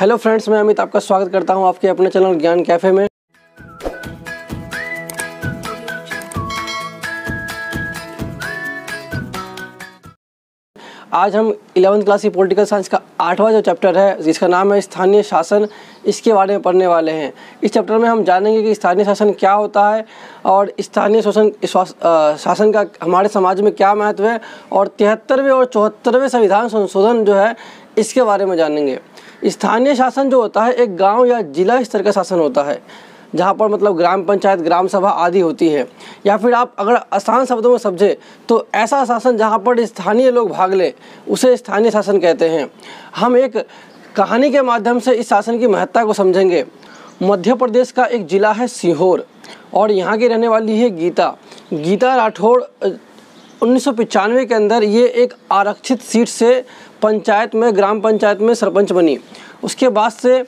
Hello friends, मैं अमित आपका स्वागत करता हूं आपके अपने चैनल ज्ञान कैफ़े में। आज हम 11th क्लास की पॉलिटिकल साइंस का 8वां जो चैप्टर है जिसका नाम है स्थानीय शासन, इसके बारे में पढ़ने वाले हैं। इस चैप्टर में हम जानेंगे कि स्थानीय शासन क्या होता है और स्थानीय शासन का हमारे समाज में क्या महत्व है और 73वें और 74वें संविधान संशोधन जो है इसके बारे में जानेंगे। स्थानीय शासन जो होता है एक गांव या जिला स्तर का शासन होता है जहाँ पर मतलब ग्राम पंचायत, ग्राम सभा आदि होती है, या फिर आप अगर आसान शब्दों में समझे तो ऐसा शासन जहाँ पर स्थानीय लोग भाग ले उसे स्थानीय शासन कहते हैं। हम एक कहानी के माध्यम से इस शासन की महत्ता को समझेंगे। मध्य प्रदेश का एक जिला है सीहोर और यहाँ की रहने वाली है गीता राठौड़। 1995 के अंदर ये एक आरक्षित सीट से ग्राम पंचायत में सरपंच बनी। उसके बाद से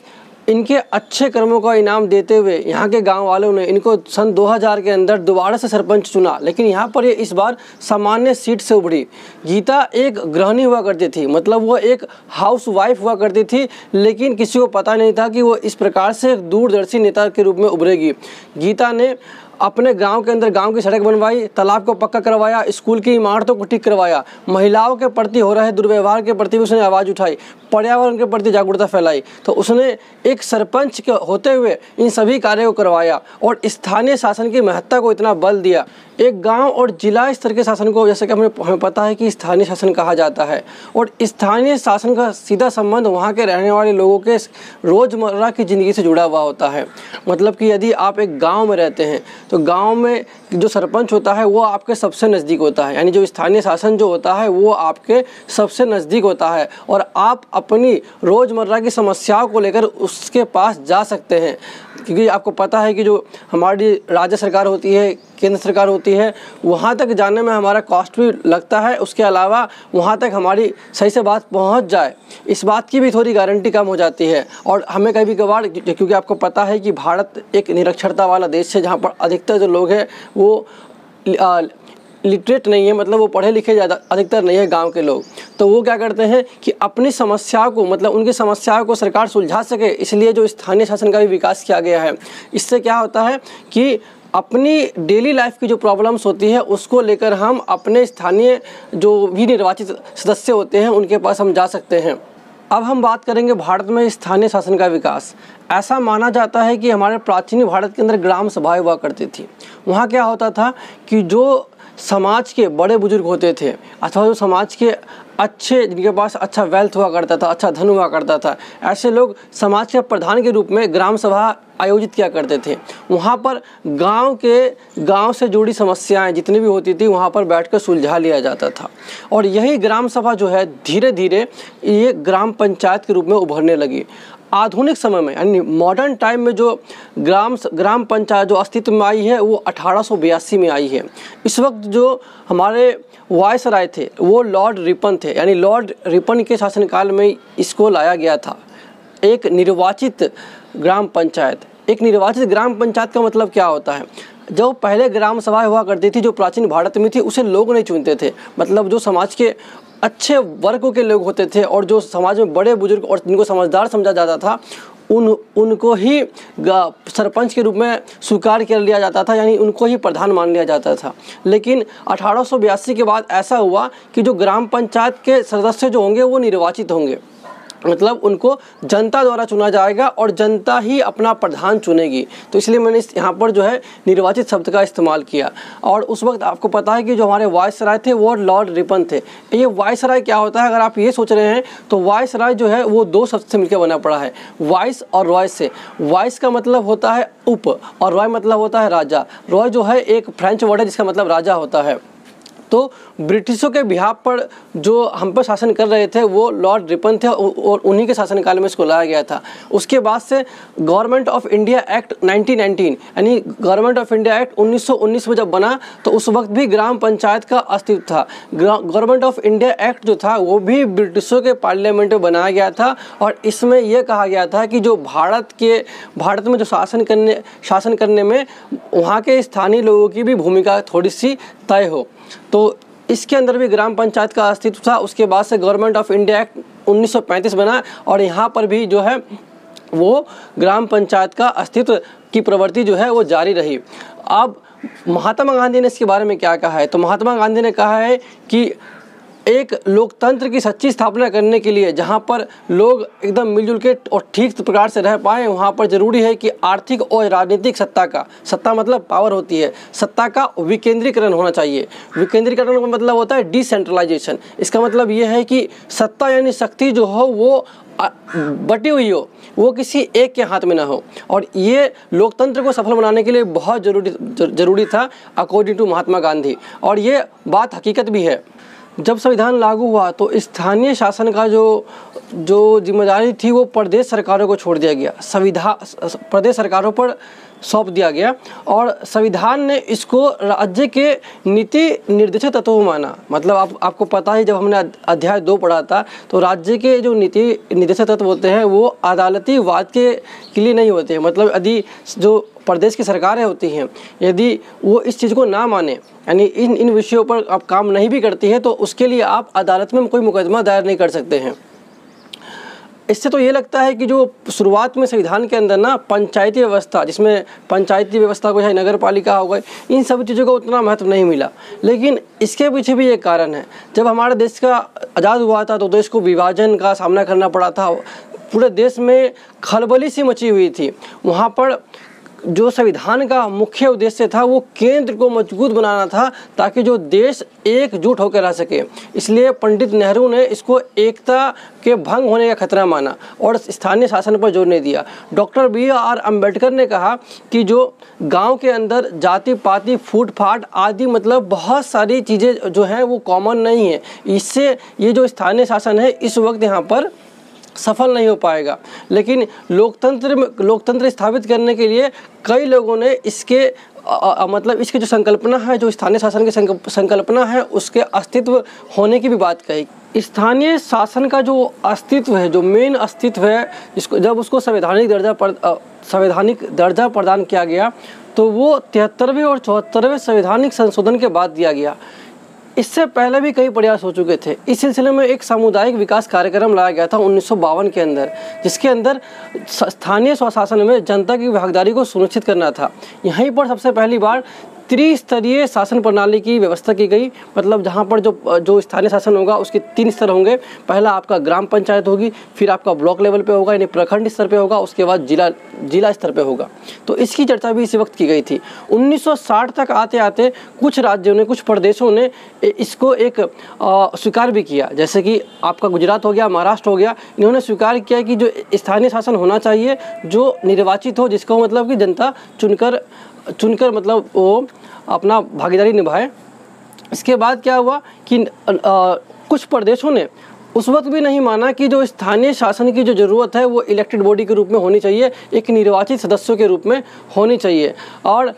इनके अच्छे कर्मों का इनाम देते हुए यहाँ के गांव वालों ने इनको सन 2000 के अंदर दोबारा से सरपंच चुना, लेकिन यहाँ पर ये इस बार सामान्य सीट से उभरी। गीता एक गृहिणी हुआ करती थी, मतलब वो एक हाउस वाइफ हुआ करती थी, लेकिन किसी को पता नहीं था कि वो इस प्रकार से एक दूरदर्शी नेता के रूप में उभरेगी। गीता ने अपने गांव के अंदर गांव की सड़क बनवाई, तालाब को पक्का करवाया, स्कूल की इमारतों को ठीक करवाया, महिलाओं के प्रति हो रहे दुर्व्यवहार के प्रति भी उसने आवाज़ उठाई, पर्यावरण के प्रति जागरूकता फैलाई। तो उसने एक सरपंच के होते हुए इन सभी कार्यों को करवाया और स्थानीय शासन की महत्ता को इतना बल दिया। एक गांव और जिला स्तर के शासन को जैसे कि हमें पता है कि स्थानीय शासन कहा जाता है और स्थानीय शासन का सीधा संबंध वहाँ के रहने वाले लोगों के रोज़मर्रा की ज़िंदगी से जुड़ा हुआ होता है। मतलब कि यदि आप एक गांव में रहते हैं तो गांव में जो सरपंच होता है वो आपके सबसे नज़दीक होता है, यानी जो स्थानीय शासन जो होता है वो आपके सबसे नज़दीक होता है और आप अपनी रोज़मर्रा की समस्याओं को लेकर उसके पास जा सकते हैं। क्योंकि आपको पता है कि जो हमारी राज्य सरकार होती है, केंद्र सरकार होती है, वहाँ तक जाने में हमारा कॉस्ट भी लगता है। उसके अलावा वहाँ तक हमारी सही से बात पहुँच जाए, इस बात की भी थोड़ी गारंटी कम हो जाती है। और हमें कभी कभार, क्योंकि आपको पता है कि भारत एक निरक्षरता वाला देश है जहाँ पर अधिकतर जो लोग हैं वो लिटरेट नहीं है, मतलब वो पढ़े लिखे ज़्यादा अधिकतर नहीं है गांव के लोग। तो वो क्या करते हैं कि अपनी समस्याओं को, मतलब उनकी समस्याओं को सरकार सुलझा सके, इसलिए जो स्थानीय शासन का भी विकास किया गया है। इससे क्या होता है कि अपनी डेली लाइफ की जो प्रॉब्लम्स होती है उसको लेकर हम अपने स्थानीय जो भी निर्वाचित सदस्य होते हैं उनके पास हम जा सकते हैं। अब हम बात करेंगे भारत में स्थानीय शासन का विकास। ऐसा माना जाता है कि हमारे प्राचीन भारत के अंदर ग्राम सभाएं हुआ करती थी। वहाँ क्या होता था कि जो समाज के बड़े बुजुर्ग होते थे अथवा जो समाज के अच्छे, जिनके पास अच्छा वेल्थ हुआ करता था, अच्छा धन हुआ करता था, ऐसे लोग समाज के प्रधान के रूप में ग्राम सभा आयोजित किया करते थे। वहाँ पर गांव से जुड़ी समस्याएं जितनी भी होती थी वहाँ पर बैठकर सुलझा लिया जाता था और यही ग्राम सभा जो है धीरे धीरे ये ग्राम पंचायत के रूप में उभरने लगी। आधुनिक समय में यानी मॉडर्न टाइम में जो ग्राम पंचायत जो अस्तित्व में आई है वो 1882 में आई है। इस वक्त जो हमारे वायसराय थे वो लॉर्ड रिपन थे, यानी लॉर्ड रिपन के शासनकाल में इसको लाया गया था। एक निर्वाचित ग्राम पंचायत का मतलब क्या होता है? जो पहले ग्राम सभा हुआ करती थी जो प्राचीन भारत में थी उसे लोग नहीं चुनते थे, मतलब जो समाज के अच्छे वर्गों के लोग होते थे और जो समाज में बड़े बुजुर्ग और जिनको समझदार समझा जाता था उनको ही सरपंच के रूप में स्वीकार कर लिया जाता था, यानी उनको ही प्रधान मान लिया जाता था। लेकिन 1882 के बाद ऐसा हुआ कि जो ग्राम पंचायत के सदस्य जो होंगे वो निर्वाचित होंगे, मतलब उनको जनता द्वारा चुना जाएगा और जनता ही अपना प्रधान चुनेगी। तो इसलिए मैंने यहाँ पर जो है निर्वाचित शब्द का इस्तेमाल किया। और उस वक्त आपको पता है कि जो हमारे वायसराय थे वो लॉर्ड रिपन थे। ये वायसराय क्या होता है, अगर आप ये सोच रहे हैं तो वायसराय जो है वो दो शब्द से मिलकर बना पड़ा है, वाइस और रॉय से। वाइस का मतलब होता है उप और रॉय मतलब होता है राजा। रॉय जो है एक फ्रेंच वर्ड है जिसका मतलब राजा होता है। तो ब्रिटिशों के बिहाफ पर जो हम पर शासन कर रहे थे वो लॉर्ड रिपन थे और उन्हीं के शासनकाल में इसको लाया गया था। उसके बाद से गवर्नमेंट ऑफ इंडिया एक्ट 1919 यानी गवर्नमेंट ऑफ इंडिया एक्ट 1919 में जब बना तो उस वक्त भी ग्राम पंचायत का अस्तित्व था। गवर्नमेंट ऑफ इंडिया एक्ट जो था वो भी ब्रिटिशों के पार्लियामेंट में बनाया गया था और इसमें यह कहा गया था कि जो भारत में जो शासन करने में वहाँ के स्थानीय लोगों की भी भूमिका थोड़ी सी तय हो। तो इसके अंदर भी ग्राम पंचायत का अस्तित्व था। उसके बाद से गवर्नमेंट ऑफ इंडिया एक्ट 1935 बना और यहाँ पर भी जो है वो ग्राम पंचायत का अस्तित्व की प्रवृत्ति जो है वो जारी रही। अब महात्मा गांधी ने इसके बारे में क्या कहा है, तो महात्मा गांधी ने कहा है कि एक लोकतंत्र की सच्ची स्थापना करने के लिए जहाँ पर लोग एकदम मिलजुल के और ठीक प्रकार से रह पाएँ, वहाँ पर ज़रूरी है कि आर्थिक और राजनीतिक सत्ता मतलब पावर होती है, सत्ता का विकेंद्रीकरण होना चाहिए। विकेंद्रीकरण का मतलब होता है डिसेंट्रलाइजेशन। इसका मतलब ये है कि सत्ता यानी शक्ति जो हो वो बटी हुई हो, वो किसी एक के हाथ में ना हो। और ये लोकतंत्र को सफल बनाने के लिए बहुत ज़रूरी था अकॉर्डिंग टू महात्मा गांधी। और ये बात हकीकत भी है। जब संविधान लागू हुआ तो स्थानीय शासन का जो जिम्मेदारी थी वो प्रदेश सरकारों को छोड़ दिया गया, प्रदेश सरकारों पर सौंप दिया गया। और संविधान ने इसको राज्य के नीति निर्देशक तत्व माना। मतलब आपको पता है, जब हमने अध्याय 2 पढ़ा था तो राज्य के जो नीति निर्देशक तत्व होते हैं वो अदालती वाद के लिए नहीं होते हैं। मतलब यदि जो प्रदेश की सरकारें होती हैं, यदि वो इस चीज़ को ना माने, यानी इन विषयों पर आप काम नहीं भी करती हैं, तो उसके लिए आप अदालत में कोई मुकदमा दायर नहीं कर सकते हैं। इससे तो ये लगता है कि जो शुरुआत में संविधान के अंदर ना पंचायती व्यवस्था, जिसमें पंचायती व्यवस्था को चाहे नगर पालिका हो गई, इन सब चीज़ों को उतना महत्व नहीं मिला। लेकिन इसके पीछे भी एक कारण है। जब हमारे देश का आज़ाद हुआ था तो देश को विभाजन का सामना करना पड़ा था। पूरे देश में खलबली सी मची हुई थी। वहाँ पर जो संविधान का मुख्य उद्देश्य था वो केंद्र को मजबूत बनाना था, ताकि जो देश एकजुट होकर रह सके। इसलिए पंडित नेहरू ने इसको एकता के भंग होने का खतरा माना और स्थानीय शासन पर जोर नहीं दिया। डॉक्टर BR अम्बेडकर ने कहा कि जो गांव के अंदर जाति पाति फूट फाट आदि मतलब बहुत सारी चीज़ें जो हैं वो कॉमन नहीं है। इससे ये जो स्थानीय शासन है इस वक्त यहाँ पर सफल नहीं हो पाएगा। लेकिन लोकतंत्र स्थापित करने के लिए कई लोगों ने इसके मतलब इसकी जो संकल्पना है, जो स्थानीय शासन की संकल्पना है, उसके अस्तित्व होने की भी बात कही। स्थानीय शासन का जो अस्तित्व है, जो मेन अस्तित्व है, इसको जब उसको संवैधानिक दर्जा प्रदान किया गया तो वो 73वें और 74वें संवैधानिक संशोधन के बाद दिया गया। इससे पहले भी कई प्रयास हो चुके थे। इस सिलसिले में एक सामुदायिक विकास कार्यक्रम लाया गया था 1952 के अंदर, जिसके अंदर स्थानीय स्वशासन में जनता की भागीदारी को सुनिश्चित करना था। यहीं पर सबसे पहली बार त्रिस्तरीय शासन प्रणाली की व्यवस्था की गई। मतलब जहाँ पर जो स्थानीय शासन होगा उसके 3 स्तर होंगे। पहला आपका ग्राम पंचायत होगी, फिर आपका ब्लॉक लेवल पे होगा यानी प्रखंड स्तर पे होगा, उसके बाद जिला स्तर पे होगा। तो इसकी चर्चा भी इसी वक्त की गई थी। 1960 तक आते आते कुछ राज्यों ने, कुछ प्रदेशों ने इसको एक स्वीकार भी किया। जैसे कि आपका गुजरात हो गया, महाराष्ट्र हो गया, इन्होंने स्वीकार किया कि जो स्थानीय शासन होना चाहिए जो निर्वाचित हो, जिसको मतलब कि जनता चुनकर मतलब वो अपना भागीदारी निभाए। इसके बाद क्या हुआ कि कुछ प्रदेशों ने उस वक्त भी नहीं माना कि जो स्थानीय शासन की जो ज़रूरत है वो इलेक्टेड बॉडी के रूप में होनी चाहिए, एक निर्वाचित सदस्यों के रूप में होनी चाहिए। और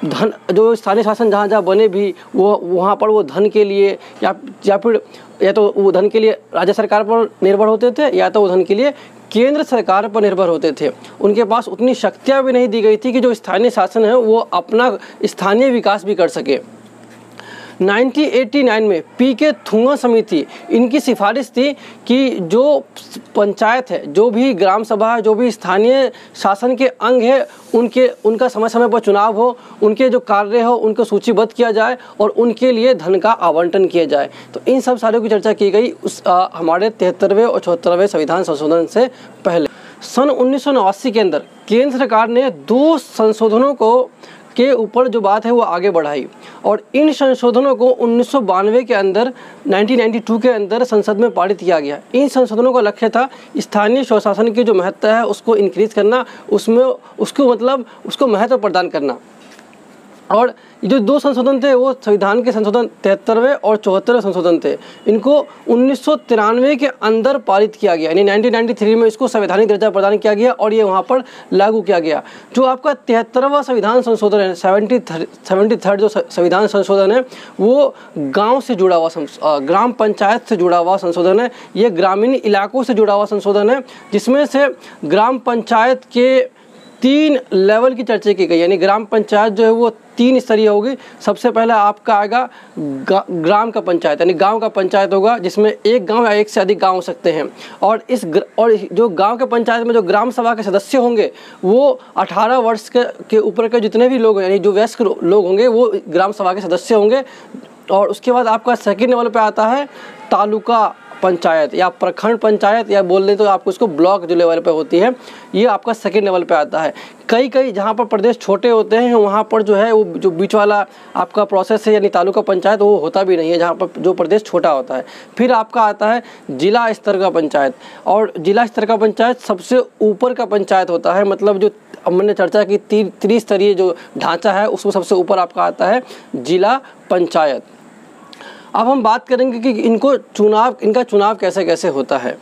धन, जो स्थानीय शासन जहाँ जहाँ बने भी वो वहाँ पर वो धन के लिए या फिर या तो वो धन के लिए राज्य सरकार पर निर्भर होते थे, या तो वो धन के लिए केंद्र सरकार पर निर्भर होते थे। उनके पास उतनी शक्तियाँ भी नहीं दी गई थी कि जो स्थानीय शासन है वो अपना स्थानीय विकास भी कर सके। 1989 में PK थुंगा समिति, इनकी सिफारिश थी कि जो पंचायत है, जो भी ग्राम सभा है, जो भी स्थानीय शासन के अंग है, उनका समय समय पर चुनाव हो, उनके जो कार्य हो उनको सूचीबद्ध किया जाए और उनके लिए धन का आवंटन किया जाए। तो इन सब सारों की चर्चा की गई हमारे 73वें और 74वें संविधान संशोधन से पहले। सन 1989 के अंदर केंद्र सरकार ने 2 संशोधनों के ऊपर जो बात है वो आगे बढ़ाई और इन संशोधनों को 1992 के अंदर 1992 के अंदर संसद में पारित किया गया। इन संशोधनों का लक्ष्य था स्थानीय स्वशासन की जो महत्व है उसको इंक्रीज करना, उसको महत्व प्रदान करना। और जो 2 संशोधन थे वो संविधान के संशोधन 73वें और 74वें संशोधन थे। इनको 1993 के अंदर पारित किया गया, यानी 1993 में इसको संवैधानिक दर्जा प्रदान किया गया और ये वहाँ पर लागू किया गया। जो आपका 73वां संविधान संशोधन है, 73rd जो संविधान संशोधन है, वो गाँव से जुड़ा हुआ ग्राम पंचायत से जुड़ा हुआ संशोधन है। ये ग्रामीण इलाकों से जुड़ा हुआ संशोधन है, जिसमें से ग्राम पंचायत के 3 लेवल की चर्चा की गई, यानी ग्राम पंचायत जो है वो 3 स्तरीय होगी। सबसे पहले आपका आएगा ग्राम का पंचायत, यानी गांव का पंचायत होगा, जिसमें एक गांव या एक से अधिक गांव हो सकते हैं। और जो गांव के पंचायत में जो ग्राम सभा के सदस्य होंगे वो 18 वर्ष के ऊपर के जितने भी लोग, यानी जो वयस्क लोग होंगे वो ग्राम सभा के सदस्य होंगे। और उसके बाद आपका सेकंड लेवल पे आता है तालुका पंचायत या प्रखंड पंचायत, या बोल दें तो आपको इसको ब्लॉक जो लेवल पे होती है, ये आपका सेकंड लेवल पे आता है। कई जहाँ पर प्रदेश छोटे होते हैं वहाँ पर जो है वो जो बीच वाला आपका प्रोसेस है, यानी तालुका पंचायत, वो होता भी नहीं है जहाँ पर जो प्रदेश छोटा होता है। फिर आपका आता है जिला स्तर का पंचायत, और जिला स्तर का पंचायत सबसे ऊपर का पंचायत होता है। मतलब जो हमने चर्चा की त्रिस्तरीय जो ढांचा है उसमें सबसे ऊपर आपका आता है जिला पंचायत। अब हम बात करेंगे कि इनका चुनाव कैसे कैसे होता है।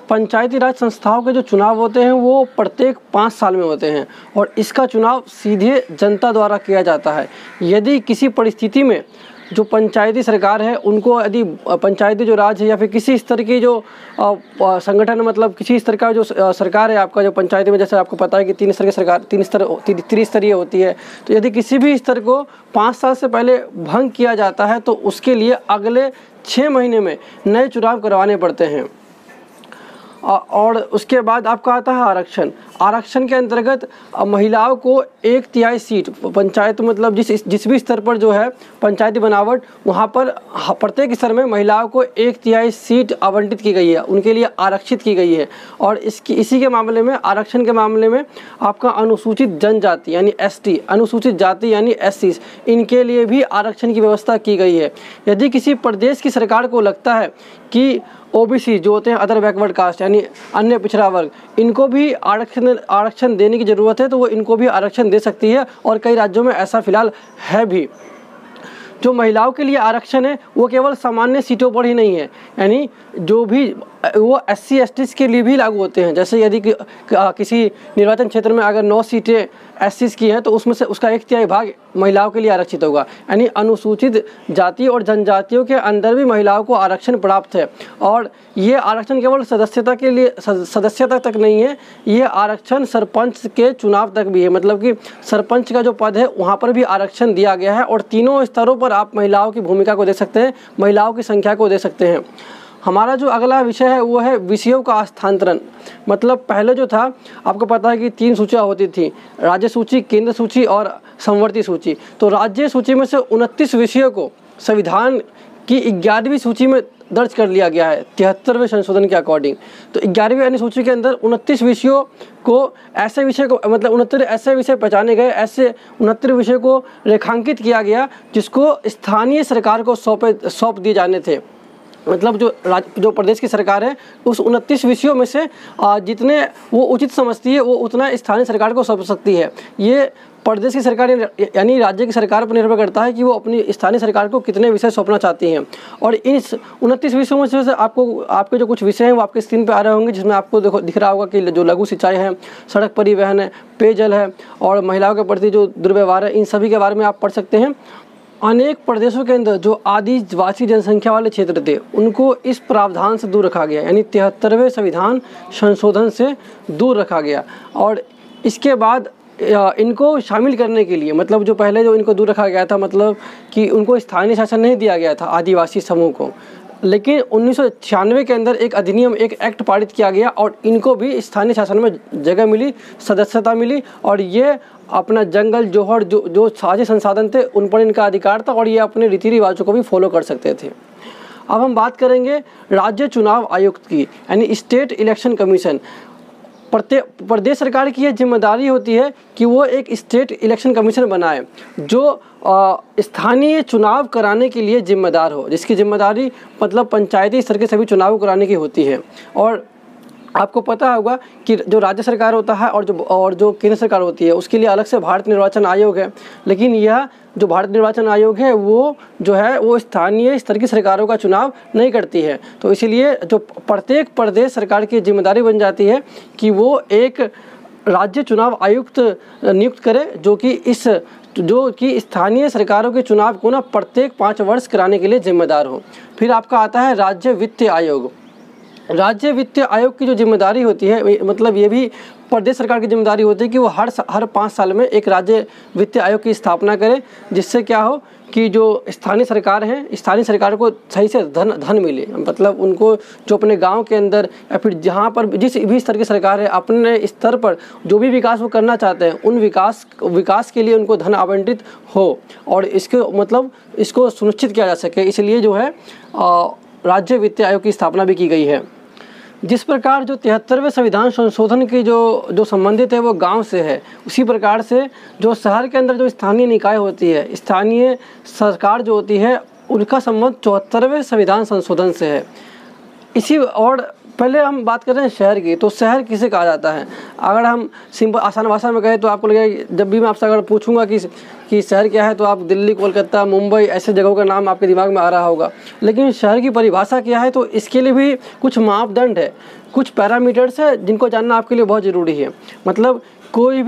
पंचायती राज संस्थाओं के जो चुनाव होते हैं वो प्रत्येक 5 साल में होते हैं, और इसका चुनाव सीधे जनता द्वारा किया जाता है। यदि किसी परिस्थिति में जो पंचायती सरकार है उनको, यदि पंचायती जो राज है या फिर किसी स्तर की जो संगठन, मतलब किसी स्तर का जो सरकार है आपका, जो पंचायती में, जैसे आपको पता है कि 3 स्तर की सरकार त्रिस्तरीय होती है, तो यदि किसी भी स्तर को 5 साल से पहले भंग किया जाता है तो उसके लिए अगले 6 महीने में नए चुनाव करवाने पड़ते हैं। और उसके बाद आपका आता है आरक्षण। आरक्षण के अंतर्गत महिलाओं को 1/3 सीट पंचायत, मतलब जिस भी स्तर पर जो है पंचायती बनावट, वहाँ पर प्रत्येक स्तर में महिलाओं को 1/3 सीट आवंटित की गई है, उनके लिए आरक्षित की गई है। और इसी के मामले में, आरक्षण के मामले में आपका अनुसूचित जनजाति यानी ST, अनुसूचित जाति यानी SC, इनके लिए भी आरक्षण की व्यवस्था की गई है। यदि किसी प्रदेश की सरकार को लगता है कि OBC जो होते हैं अदर बैकवर्ड कास्ट यानी अन्य पिछड़ा वर्ग, इनको भी आरक्षण देने की ज़रूरत है तो वो इनको भी आरक्षण दे सकती है, और कई राज्यों में ऐसा फिलहाल है भी। जो महिलाओं के लिए आरक्षण है वो केवल सामान्य सीटों पर ही नहीं है, यानी जो भी वो SC ST के लिए भी लागू होते हैं। जैसे यदि किसी निर्वाचन क्षेत्र में अगर 9 सीटें SC की हैं तो उसमें से उसका 1/3 भाग महिलाओं के लिए आरक्षित होगा, यानी अनुसूचित जाति और जनजातियों के अंदर भी महिलाओं को आरक्षण प्राप्त है। और ये आरक्षण केवल सदस्यता तक नहीं है, ये आरक्षण सरपंच के चुनाव तक भी है। मतलब कि सरपंच का जो पद है वहाँ पर भी आरक्षण दिया गया है, और तीनों स्तरों पर आप महिलाओं की भूमिका को दे सकते हैं, महिलाओं की संख्या को दे सकते हैं। हमारा जो अगला विषय है वो है विषयों का स्थानांतरण। मतलब पहले जो था आपको पता है कि 3 सूचियाँ होती थी, राज्य सूची, केंद्र सूची और समवर्ती सूची। तो राज्य सूची में से 29 विषयों को संविधान की 11वीं सूची में दर्ज कर लिया गया है 73वें संशोधन के अकॉर्डिंग। तो 11वीं यानी सूची के अंदर 29 विषयों को, ऐसे विषय को, मतलब 69 ऐसे विषय पहचाने गए, ऐसे 69 विषय को रेखांकित किया गया जिसको स्थानीय सरकार को सौंप दिए जाने थे। मतलब जो प्रदेश की सरकार है उस 29 विषयों में से जितने वो उचित समझती है वो उतना स्थानीय सरकार को सौंप सकती है। ये प्रदेश की सरकार यानी राज्य की सरकार पर निर्भर करता है कि वो अपनी स्थानीय सरकार को कितने विषय सौंपना चाहती हैं। और इन 29 विषयों में से आपके जो कुछ विषय हैं वो आपके स्क्रीन पर आ रहे होंगे, जिसमें आपको दिख रहा होगा कि जो लघु सिंचाई है, सड़क परिवहन है, पेयजल है और महिलाओं के प्रति जो दुर्व्यवहार है, इन सभी के बारे में आप पढ़ सकते हैं। अनेक प्रदेशों के अंदर जो आदिवासी जनसंख्या वाले क्षेत्र थे उनको इस प्रावधान से दूर रखा गया, यानी 73वें संविधान संशोधन से दूर रखा गया। और इसके बाद इनको शामिल करने के लिए, मतलब जो पहले जो इनको दूर रखा गया था, मतलब कि उनको स्थानीय शासन नहीं दिया गया था आदिवासी समूह को, लेकिन 1996 के अंदर एक अधिनियम, एक एक्ट पारित किया गया और इनको भी स्थानीय शासन में जगह मिली, सदस्यता मिली, और ये अपना जंगल, जोहर, जो साझे संसाधन थे उन पर इनका अधिकार था, और ये अपने रीति रिवाजों को भी फॉलो कर सकते थे। अब हम बात करेंगे राज्य चुनाव आयुक्त की, यानी स्टेट इलेक्शन कमीशन। प्रदेश सरकार की यह जिम्मेदारी होती है कि वो एक स्टेट इलेक्शन कमीशन बनाए जो स्थानीय चुनाव कराने के लिए जिम्मेदार हो, जिसकी जिम्मेदारी मतलब पंचायती स्तर के सभी चुनाव कराने की होती है। और आपको पता होगा कि जो राज्य सरकार होता है और जो केंद्र सरकार होती है उसके लिए अलग से भारत निर्वाचन आयोग है, लेकिन यह जो भारत निर्वाचन आयोग है वो जो है वो स्थानीय स्तर की सरकारों का चुनाव नहीं करती है। तो इसीलिए जो प्रत्येक प्रदेश सरकार की जिम्मेदारी बन जाती है कि वो एक राज्य चुनाव आयुक्त नियुक्त करे जो कि स्थानीय सरकारों के चुनाव को ना प्रत्येक 5 वर्ष कराने के लिए जिम्मेदार हो। फिर आपका आता है राज्य वित्त आयोग। राज्य वित्त आयोग की जो जिम्मेदारी होती है, मतलब ये भी प्रदेश सरकार की जिम्मेदारी होती है कि वो हर 5 साल में एक राज्य वित्तीय आयोग की स्थापना करे, जिससे क्या हो कि जो स्थानीय सरकार हैं, स्थानीय सरकार को सही से धन मिले। मतलब उनको जो अपने गांव के अंदर या फिर जहां पर जिस भी स्तर की सरकार है, अपने स्तर पर जो भी विकास वो करना चाहते हैं, उन विकास के लिए उनको धन आवंटित हो और इसको सुनिश्चित किया जा सके। इसलिए जो है राज्य वित्तीय आयोग की स्थापना भी की गई है। जिस प्रकार जो 73वें संविधान संशोधन की जो संबंधित है वो गांव से है, उसी प्रकार से जो शहर के अंदर जो स्थानीय निकाय होती है, स्थानीय सरकार जो होती है, उनका संबंध 74वें संविधान संशोधन से है। इसी और पहले हम बात कर रहे हैं शहर की, तो शहर किसे कहा जाता है? अगर हम सिंपल आसान भाषा में कहें तो आपको लगेगा, जब भी मैं आपसे अगर पूछूंगा कि शहर क्या है, तो आप दिल्ली, कोलकाता, मुंबई ऐसे जगहों का नाम आपके दिमाग में आ रहा होगा। लेकिन शहर की परिभाषा क्या है, तो इसके लिए भी कुछ मापदंड है, कुछ पैरामीटर्स है जिनको जानना आपके लिए बहुत ज़रूरी है। मतलब कोई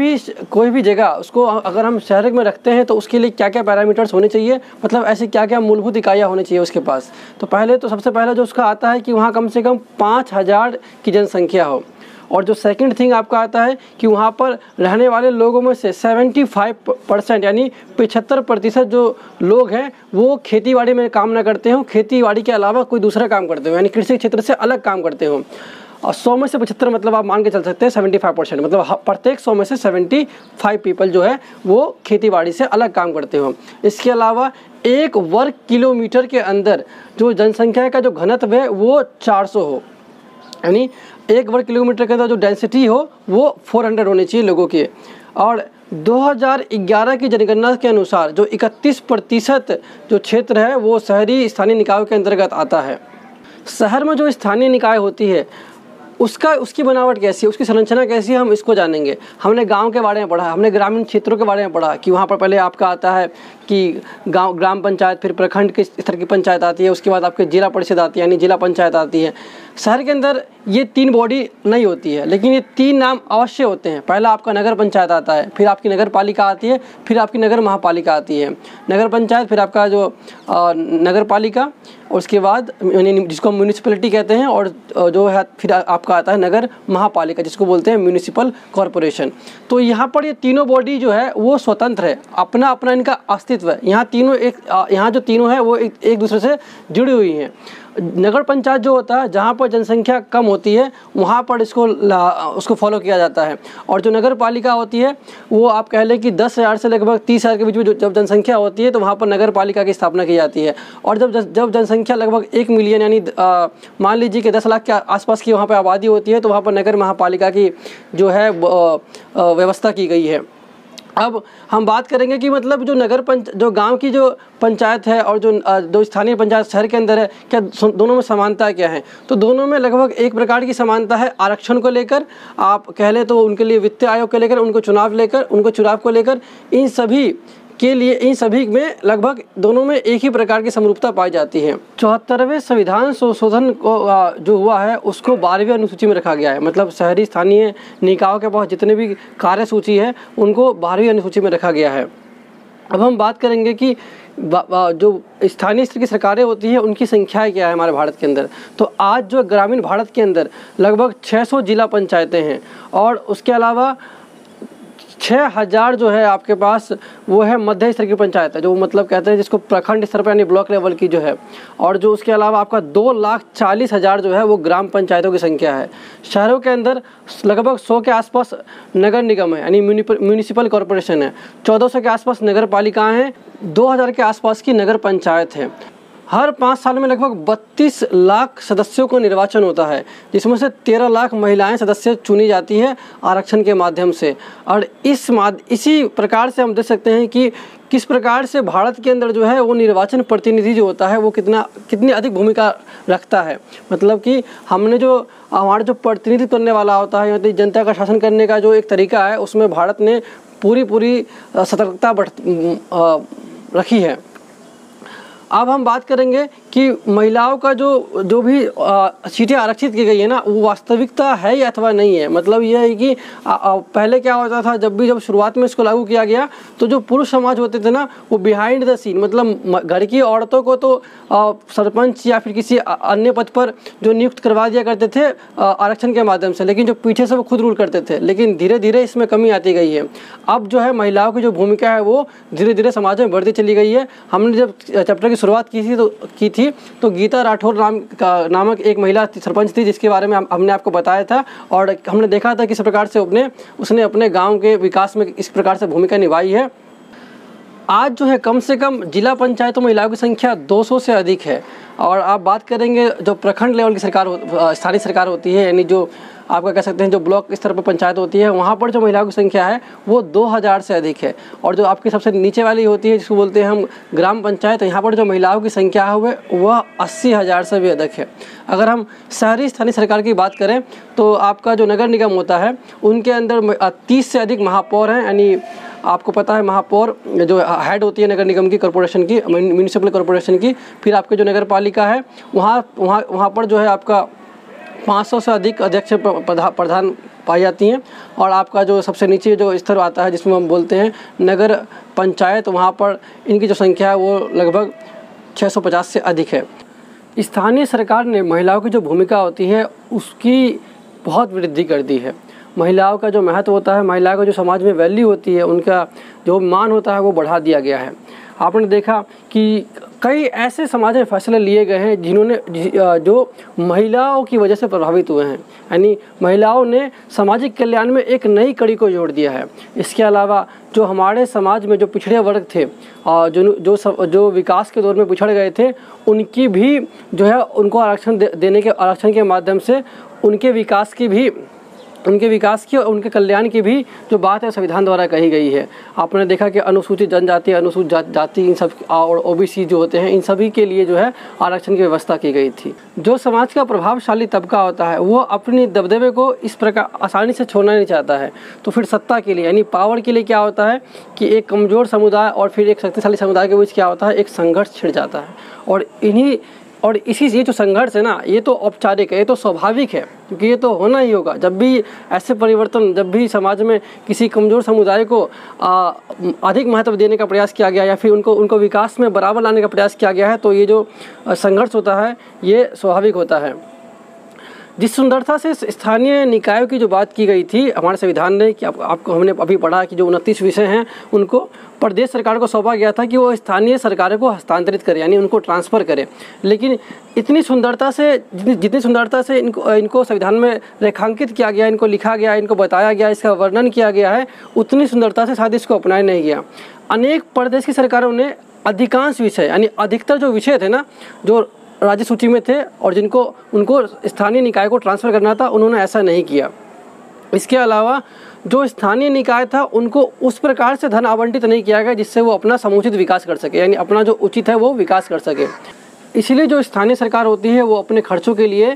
भी जगह उसको अगर हम शहर में रखते हैं तो उसके लिए क्या क्या पैरामीटर्स होने चाहिए, मतलब ऐसे क्या क्या मूलभूत इकाइयाँ होनी चाहिए उसके पास। तो सबसे पहले जो उसका आता है कि वहाँ कम से कम 5000 की जनसंख्या हो। और जो सेकंड थिंग आपका आता है कि वहाँ पर रहने वाले लोगों में से 75% यानी 75% जो लोग हैं वो खेतीबाड़ी में काम ना करते हों, खेतीबाड़ी के अलावा कोई दूसरा काम करते हो, यानी कृषि क्षेत्र से अलग काम करते हों। और 100 में से 75 मतलब आप मान के चल सकते हैं 75%, मतलब प्रत्येक 100 में से 75 पीपल जो है वो खेतीबाड़ी से अलग काम करते हो। इसके अलावा 1 वर्ग किलोमीटर के अंदर जो जनसंख्या का जो घनत्व है वो 400 हो, यानी 1 वर्ग किलोमीटर के अंदर जो डेंसिटी हो वो 400 होनी चाहिए लोगों की। और 2011 की जनगणना के अनुसार जो 31% जो क्षेत्र है वो शहरी स्थानीय निकायों के अंतर्गत आता है। शहर में जो स्थानीय निकाय होती है उसकी बनावट कैसी है, उसकी संरचना कैसी है, हम इसको जानेंगे। हमने गांव के बारे में पढ़ा, हमने ग्रामीण क्षेत्रों के बारे में पढ़ा कि वहाँ पर पहले आपका आता है कि ग्राम पंचायत, फिर प्रखंड के स्तर की पंचायत आती है, उसके बाद आपके जिला परिषद आती है यानी जिला पंचायत आती है। शहर के अंदर ये 3 बॉडी नहीं होती है, लेकिन ये 3 नाम अवश्य होते हैं। पहला आपका नगर पंचायत आता है, फिर आपकी नगर पालिका आती है, फिर आपकी नगर महापालिका आती है। नगर पंचायत, फिर आपका जो नगर पालिका, और उसके बाद जिसको हम म्यूनिसिपैलिटी कहते हैं, और जो है फिर आपका आता है नगर महापालिका जिसको बोलते हैं म्यूनिसिपल कॉरपोरेशन। तो यहाँ पर ये तीनों बॉडी जो है वो स्वतंत्र है, अपना अपना इनका अस्तित्व है। यहाँ जो तीनों है वो एक दूसरे से जुड़ी हुई हैं। नगर पंचायत जो होता है जहाँ पर जनसंख्या कम होती है वहाँ पर उसको फॉलो किया जाता है, और जो नगर पालिका होती है वो आप कह लें कि 10,000 से लगभग 30,000 के बीच में जब जनसंख्या होती है तो वहाँ पर नगर पालिका की स्थापना की जाती है। और जब जनसंख्या लगभग 1 मिलियन यानी मान लीजिए कि 10 लाख के आसपास की वहाँ पर आबादी होती है तो वहाँ पर नगर महापालिका की जो है व्यवस्था की गई है। अब हम बात करेंगे कि मतलब जो गांव की जो पंचायत है और जो स्थानीय पंचायत शहर के अंदर है, क्या दोनों में समानता क्या है? तो दोनों में लगभग एक प्रकार की समानता है आरक्षण को लेकर, आप कह लें तो उनके लिए वित्तीय आयोग को लेकर, उनको चुनाव को लेकर, इन सभी में लगभग दोनों में एक ही प्रकार की समरूपता पाई जाती है। 74वें संविधान संशोधन को जो हुआ है उसको 12वीं अनुसूची में रखा गया है, मतलब शहरी स्थानीय निकायों के पास जितने भी कार्यसूची है उनको 12वीं अनुसूची में रखा गया है। अब हम बात करेंगे कि जो स्थानीय स्तर की सरकारें होती हैं उनकी संख्या क्या है हमारे भारत के अंदर। तो आज जो ग्रामीण भारत के अंदर लगभग 600 जिला पंचायतें हैं, और उसके अलावा 6000 जो है आपके पास वो है मध्य स्तर की पंचायत है, जो मतलब कहते हैं जिसको प्रखंड स्तर पर यानी ब्लॉक लेवल की जो है। और जो उसके अलावा आपका 2,40,000 जो है वो ग्राम पंचायतों की संख्या है। शहरों के अंदर लगभग 100 के आसपास नगर निगम है यानी म्यूनिसिपल कॉरपोरेशन है, 1400 के आसपास नगर पालिकाएँ हैं, 2000 के आसपास की नगर पंचायत है। हर 5 साल में लगभग 32 लाख सदस्यों को निर्वाचन होता है, जिसमें से 13 लाख महिलाएं सदस्य चुनी जाती हैं आरक्षण के माध्यम से। और इसी प्रकार से हम देख सकते हैं कि किस प्रकार से भारत के अंदर जो है वो निर्वाचन प्रतिनिधि जो होता है वो कितनी अधिक भूमिका रखता है। मतलब कि हमारा जो प्रतिनिधित्व करने वाला होता है, यानी जनता का शासन करने का जो एक तरीका है, उसमें भारत ने पूरी सतर्कता रखी है। अब हम बात करेंगे कि महिलाओं का जो भी सीटें आरक्षित की गई है ना, वो वास्तविकता है या अथवा नहीं है। मतलब यह है कि पहले क्या होता था, जब शुरुआत में इसको लागू किया गया तो जो पुरुष समाज होते थे ना, वो बिहाइंड द सीन, मतलब घर की औरतों को तो सरपंच या फिर किसी अन्य पद पर जो नियुक्त करवा दिया करते थे आरक्षण के माध्यम से, लेकिन जो पीछे से वो खुद रूल करते थे। लेकिन धीरे धीरे इसमें कमी आती गई है। अब जो है महिलाओं की जो भूमिका है वो धीरे धीरे समाज में बढ़ती चली गई है। हमने जब चैप्टर की शुरुआत की थी तो गीता राठौर नामक एक महिला सरपंच थी, जिसके बारे में हमने आपको बताया था, और हमने देखा था किस प्रकार से उसने अपने गांव के विकास में इस प्रकार से भूमिका निभाई है। आज जो है कम से कम जिला पंचायतों में महिलाओं की संख्या 200 से अधिक है। और आप बात करेंगे जो प्रखंड लेवल की स्थानीय सरकार होती है, यानी जो आपका कह सकते हैं जो ब्लॉक स्तर पर पंचायत होती है, वहाँ पर जो महिलाओं की संख्या है वो 2000 से अधिक है। और जो आपकी सबसे नीचे वाली होती है, जिसको बोलते हैं हम ग्राम पंचायत, यहाँ पर जो महिलाओं की संख्या है वह 80,000 से भी अधिक है। अगर हम शहरी स्थानीय सरकार की बात करें तो आपका जो नगर निगम होता है उनके अंदर 30 से अधिक महापौर हैं। यानी आपको पता है महापौर जो हेड होती है नगर निगम की, कॉरपोरेशन की, म्यूनिसिपल कॉरपोरेशन की। फिर आपके जो नगर पालिका है वहाँ पर जो है आपका 500 से अधिक अध्यक्ष प्रधान पाई जाती हैं। और आपका जो सबसे नीचे जो स्तर आता है जिसमें हम बोलते हैं नगर पंचायत, वहाँ पर इनकी जो संख्या है वो लगभग 650 से अधिक है। स्थानीय सरकार ने महिलाओं की जो भूमिका होती है उसकी बहुत वृद्धि कर दी है। महिलाओं का जो महत्व होता है, महिलाओं का जो समाज में वैल्यू होती है, उनका जो मान होता है वो बढ़ा दिया गया है। आपने देखा कि कई ऐसे समाज में फैसले लिए गए हैं जो महिलाओं की वजह से प्रभावित हुए हैं। यानी महिलाओं ने सामाजिक कल्याण में एक नई कड़ी को जोड़ दिया है। इसके अलावा जो हमारे समाज में जो पिछड़े वर्ग थे और जो विकास के दौर में पिछड़ गए थे, उनकी भी जो है उनको आरक्षण के माध्यम से उनके विकास की और उनके कल्याण की भी जो बात है संविधान द्वारा कही गई है। आपने देखा कि अनुसूचित जनजाति, अनुसूचित जाति, इन सब और ओबीसी जो होते हैं, इन सभी के लिए जो है आरक्षण की व्यवस्था की गई थी। जो समाज का प्रभावशाली तबका होता है वो अपनी दबदबे को इस प्रकार आसानी से छोड़ना नहीं चाहता है। तो फिर सत्ता के लिए यानी पावर के लिए क्या होता है कि एक कमज़ोर समुदाय और फिर एक शक्तिशाली समुदाय के बीच क्या होता है, एक संघर्ष छिड़ जाता है। और इसी ये जो संघर्ष है ना, ये तो औपचारिक है, ये तो स्वाभाविक है, क्योंकि ये तो होना ही होगा। जब भी ऐसे परिवर्तन, जब भी समाज में किसी कमज़ोर समुदाय को अधिक महत्व देने का प्रयास किया गया या फिर उनको विकास में बराबर लाने का प्रयास किया गया है, तो ये जो संघर्ष होता है ये स्वाभाविक होता है। जिस सुंदरता से स्थानीय निकायों की जो बात की गई थी हमारे संविधान ने, कि आपको हमने अभी पढ़ा कि जो 29 विषय हैं उनको प्रदेश सरकार को सौंपा गया था कि वो स्थानीय सरकारों को हस्तांतरित करे, यानी उनको ट्रांसफ़र करे। लेकिन जितनी सुंदरता से इनको संविधान में रेखांकित किया गया, इनको लिखा गया, इनको बताया गया, इसका वर्णन किया गया है, उतनी सुंदरता से शायद इसको अपनाया नहीं गया। अनेक प्रदेश की सरकारों ने अधिकांश विषय यानी अधिकतर जो विषय थे ना, जो राज्य सूची में थे और उनको स्थानीय निकाय को ट्रांसफ़र करना था, उन्होंने ऐसा नहीं किया। इसके अलावा जो स्थानीय निकाय था उनको उस प्रकार से धन आवंटित नहीं किया गया जिससे वो अपना समुचित विकास कर सके, यानी अपना जो उचित है वो विकास कर सके। इसीलिए जो स्थानीय सरकार होती है वो अपने खर्चों के लिए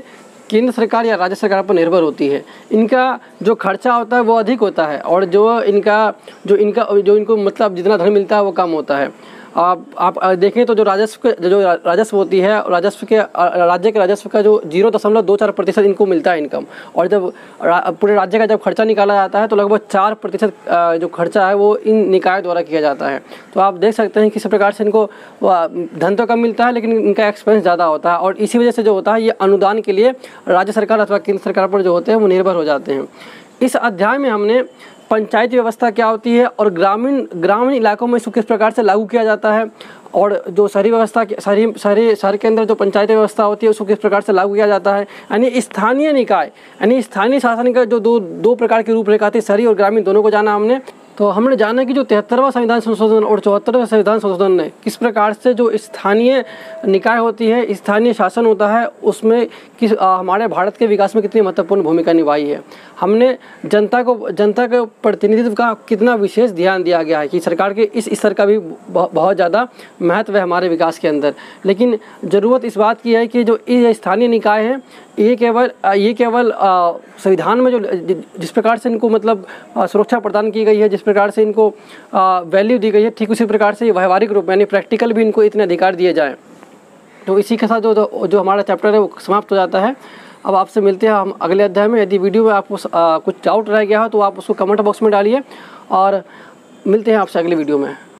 केंद्र सरकार या राज्य सरकार पर निर्भर होती है। इनका जो खर्चा होता है वो अधिक होता है और जो इनको मतलब जितना धन मिलता है वो कम होता है। आप देखें तो जो राजस्व होती है, राज्य के राजस्व का जो 0.24% इनको मिलता है इनकम, और जब पूरे राज्य का जब खर्चा निकाला जाता है तो लगभग 4% जो खर्चा है वो इन निकायों द्वारा किया जाता है। तो आप देख सकते हैं किस प्रकार से इनको धन तो कम मिलता है लेकिन इनका एक्सपेंस ज़्यादा होता है, और इसी वजह से जो होता है ये अनुदान के लिए राज्य सरकार अथवा केंद्र सरकार पर जो होते हैं वो निर्भर हो जाते हैं। इस अध्याय में हमने पंचायती व्यवस्था क्या होती है और ग्रामीण इलाकों में इसको किस प्रकार से लागू किया जाता है, और जो शहरी व्यवस्था शहर के अंदर जो पंचायती व्यवस्था होती है उसको किस प्रकार से लागू किया जाता है, यानी स्थानीय निकाय यानी स्थानीय शासन का जो दो प्रकार की रूपरेखा थी, शहरी और ग्रामीण दोनों को जाना हमने। तो हमने जाना कि जो 73वां संविधान संशोधन और 74वें संविधान संशोधन ने किस प्रकार से जो स्थानीय निकाय होती है, स्थानीय शासन होता है, उसमें हमारे भारत के विकास में कितनी महत्वपूर्ण भूमिका निभाई है। हमने जनता के प्रतिनिधित्व का कितना विशेष ध्यान दिया गया है कि सरकार के इस स्तर का भी बहुत ज़्यादा महत्व है हमारे विकास के अंदर। लेकिन ज़रूरत इस बात की है कि जो ये स्थानीय निकाय हैं ये केवल संविधान में जो जिस प्रकार से इनको मतलब सुरक्षा प्रदान की गई है, जिस जिस प्रकार से इनको वैल्यू दी गई है, ठीक उसी प्रकार से व्यवहारिक रूप यानी प्रैक्टिकल भी इनको इतने अधिकार दिए जाएँ। तो इसी के साथ जो हमारा चैप्टर है वो समाप्त हो जाता है। अब आपसे मिलते हैं हम अगले अध्याय में। यदि वीडियो में आपको कुछ डाउट रह गया हो तो आप उसको कमेंट बॉक्स में डालिए और मिलते हैं आपसे अगले वीडियो में।